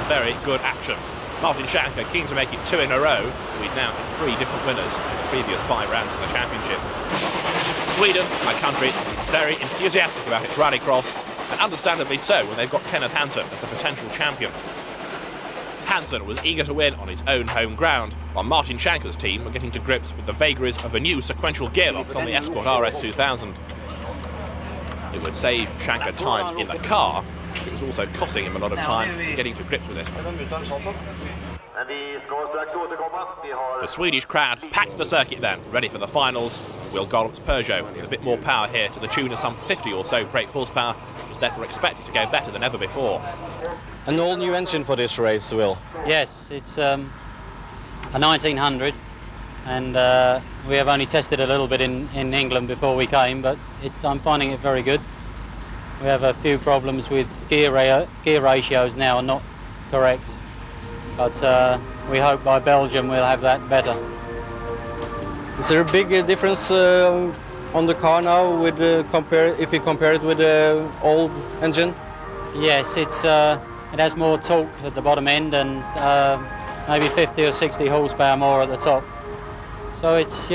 very good action. Martin Schanker keen to make it 2 in a row. We've now had 3 different winners in the previous 5 rounds of the championship. Sweden, my country, is very enthusiastic about its rallycross, and understandably so when they've got Kenneth Hansen as a potential champion. Hansen was eager to win on his own home ground, while Martin Schanker's team were getting to grips with the vagaries of a new sequential gearbox on the Escort RS2000. It would save Schanker time in the car, but it was also costing him a lot of time getting to grips with it. The Swedish crowd packed the circuit then, ready for the finals. Will Gollop's Peugeot, with a bit more power here to the tune of some 50 or so brake horsepower, was therefore expected to go better than ever before. An all-new engine for this race, Will? Yes, it's a 1900, and we have only tested a little bit in England before we came, but I'm finding it very good. We have a few problems with gear ratios now are not correct, but we hope by Belgium we'll have that better. Is there a big difference on the car now with if you compare it with the old engine? Yes, it has more torque at the bottom end and maybe 50 or 60 horsepower more at the top. So it's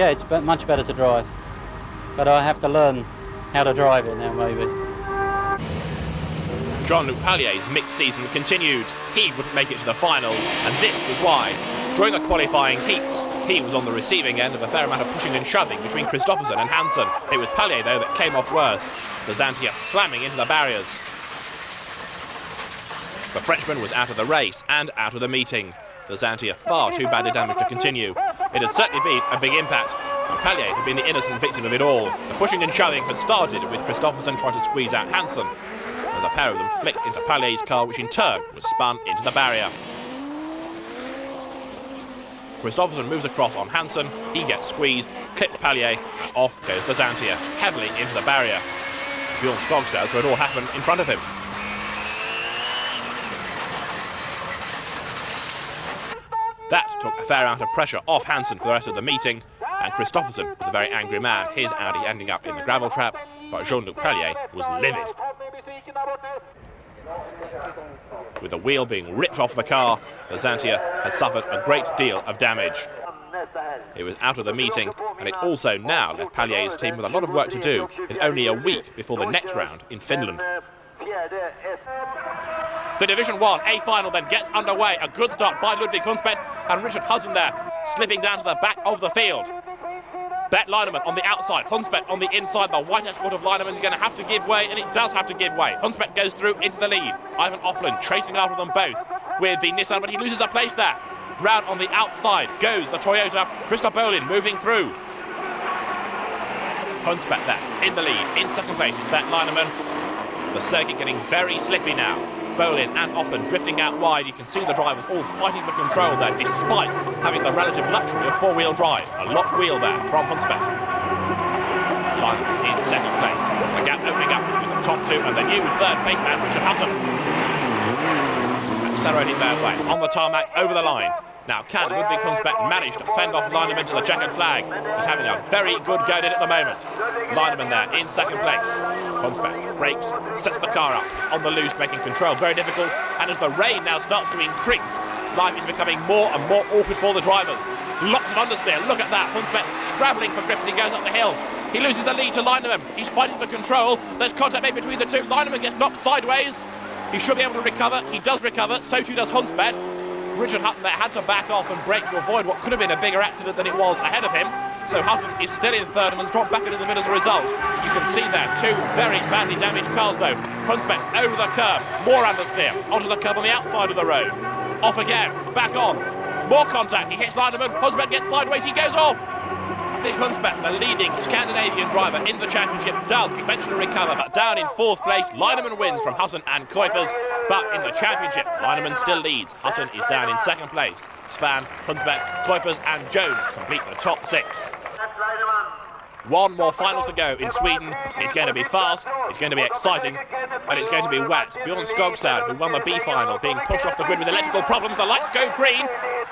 much better to drive. But I have to learn how to drive it now, maybe. Jean-Luc Pallier's mixed season continued. He wouldn't make it to the finals, and this was why. During the qualifying heats, he was on the receiving end of a fair amount of pushing and shoving between Kristoffersen and Hansen. It was Pallier, though, that came off worse. The Zantia slamming into the barriers. The Frenchman was out of the race and out of the meeting. The Zantia far too badly damaged to continue. It had certainly been a big impact, and Pallier had been the innocent victim of it all. The pushing and shoving had started with Kristoffersen trying to squeeze out Hansen, and the pair of them flicked into Pallier's car, which in turn was spun into the barrier. Kristoffersen moves across on Hansen, he gets squeezed, clips Pallier, and off goes the Zantia, heavily into the barrier. Bjorn Skogstad saw it all happen in front of him. That took a fair amount of pressure off Hansen for the rest of the meeting, and Kristoffersen was a very angry man, his Audi ending up in the gravel trap, but Jean-Luc Pallier was livid. With the wheel being ripped off the car, the Zantia had suffered a great deal of damage. It was out of the meeting, and it also now left Pallier's team with a lot of work to do, in only a week before the next round in Finland. The Division 1 A final then gets underway. A good start by Ludwig Hunspeth and Richard Hudson there, slipping down to the back of the field. Bert Leinemann on the outside, Hunspeth on the inside. The white escort of Leinemann is going to have to give way, and it does have to give way. Hunspeth goes through into the lead. Ivan Opland chasing after them both with the Nissan, but he loses a place there. Round on the outside goes the Toyota. Christoph Bolin moving through. Hunspeth there in the lead. In second place is Bert Leinemann. The circuit getting very slippy now. Bolin and Oppen drifting out wide. You can see the drivers all fighting for control there, despite having the relative luxury of four-wheel drive. A locked wheel there from Hunspeth. Leinemann in second place. The gap opening up between the top two and the new third place man, Richard Hudson. Accelerating their way on the tarmac over the line. Now, can Ludwig Hunspeth manage to fend off Leinemann to the checkered flag? He's having a very good go at it at the moment. Leinemann there in second place. Hunspeth brakes, sets the car up on the loose, making control very difficult. And as the rain now starts to increase, life is becoming more and more awkward for the drivers. Lots of understeer, look at that. Hunspeth scrabbling for grip as he goes up the hill. He loses the lead to Leinemann. He's fighting for control. There's contact made between the two. Leinemann gets knocked sideways. He should be able to recover. He does recover, so too does Hunspeth. Richard Hutton there had to back off and brake to avoid what could have been a bigger accident than it was ahead of him. So Hutton is still in third and has dropped back a little bit as a result. You can see there two very badly damaged cars though. Hunspeth over the curb, more understeer, onto the curb on the outside of the road. Off again, back on, more contact, he hits Leinemann, Hunspeth gets sideways, he goes off. Ludwig Hunspeth, the leading Scandinavian driver in the championship, does eventually recover, but down in fourth place. Leinemann wins from Hutton and Kuipers, but in the championship, Leinemann still leads. Hutton is down in second place. Svan, Hunspeth, Kuipers and Jones complete the top six. One more final to go in Sweden. It's going to be fast, it's going to be exciting, and it's going to be wet. Bjorn Skogstad, who won the B final, being pushed off the grid with electrical problems. The lights go green.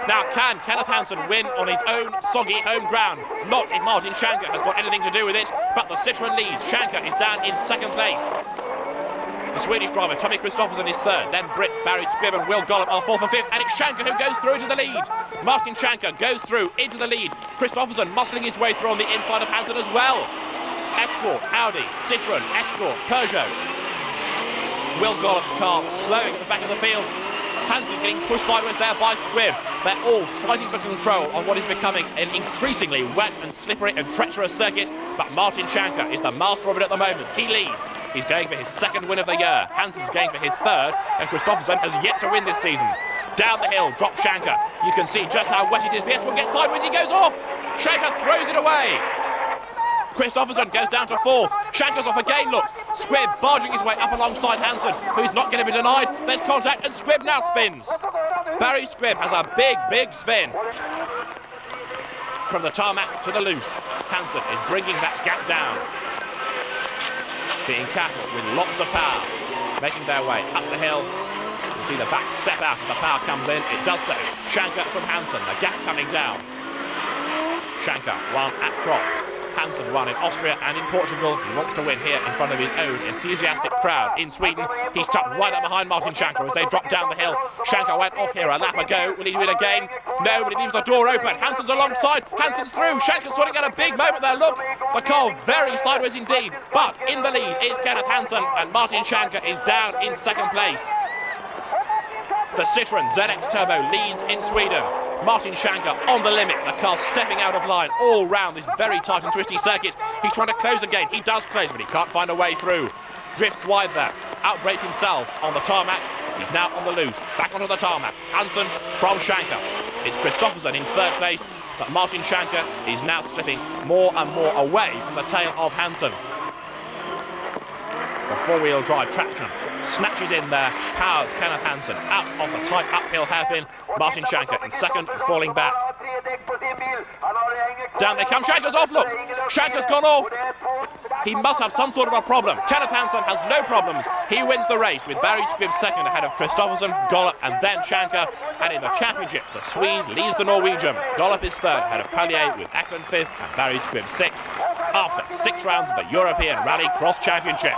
Now, can Kenneth Hansen win on his own soggy home ground? Not if Martin Schanker has got anything to do with it, but the Citroën leads. Schanker is down in second place. The Swedish driver, Tommy Kristoffersson, is third. Then Brit, Barry Squibb and Will Gollop are fourth and fifth. And it's Schanker who goes through into the lead. Martin Schanker goes through into the lead. Kristoffersson muscling his way through on the inside of Hansen as well. Escort, Audi, Citroën, Escort, Peugeot. Will Gollop's car slowing at the back of the field. Hansen getting pushed sideways there by Squibb. They're all fighting for control on what is becoming an increasingly wet and slippery and treacherous circuit, but Martin Schanker is the master of it at the moment. He leads. He's going for his second win of the year. Hansen's going for his third, and Kristoffersson has yet to win this season. Down the hill, drops Schanker. You can see just how wet it is. The S1 gets sideways, he goes off. Schanker throws it away. Kristoffersson goes down to fourth. Schanker's off again, look. Squibb barging his way up alongside Hansen, who's not going to be denied. There's contact, and Squibb now spins. Barry Squibb has a big spin. From the tarmac to the loose, Hansen is bringing that gap down. Being careful with lots of power, making their way up the hill. You see the back step out as the power comes in. It does so. Schanker from Hansen, the gap coming down. Schanker won at Croft. Hansen won in Austria and in Portugal. He wants to win here in front of his own enthusiastic crowd in Sweden. He's tucked right up behind Martin Schanker as they drop down the hill. Schanker went off here a lap ago. Will he do it again? No, but he leaves the door open. Hansen's alongside. Hansen's through. Schanker's sorting out a big moment there. Look, the car very sideways indeed. But in the lead is Kenneth Hansen, and Martin Schanker is down in second place. The Citroën ZX Turbo leads in Sweden. Martin Schanker on the limit, the car stepping out of line all round this very tight and twisty circuit. He's trying to close again. He does close, but he can't find a way through. Drifts wide there, outbraked himself on the tarmac. He's now on the loose, back onto the tarmac. Hansen from Schanker. It's Kristoffersson in third place, but Martin Schanker is now slipping more and more away from the tail of Hansen. The four-wheel drive traction snatches in there, powers Kenneth Hansen out of the tight uphill hairpin. Martin Schanker in second, falling back. Down they come, Schanker's off, look! Schanker's gone off! He must have some sort of a problem. Kenneth Hansen has no problems. He wins the race with Barry Squibb second ahead of Kristoffersson, Gollop and then Schanker. And in the championship, the Swede leads the Norwegian. Gollop is third ahead of Pallier with Eklund fifth and Barry Squibb sixth after 6 rounds of the European Rallycross Championship.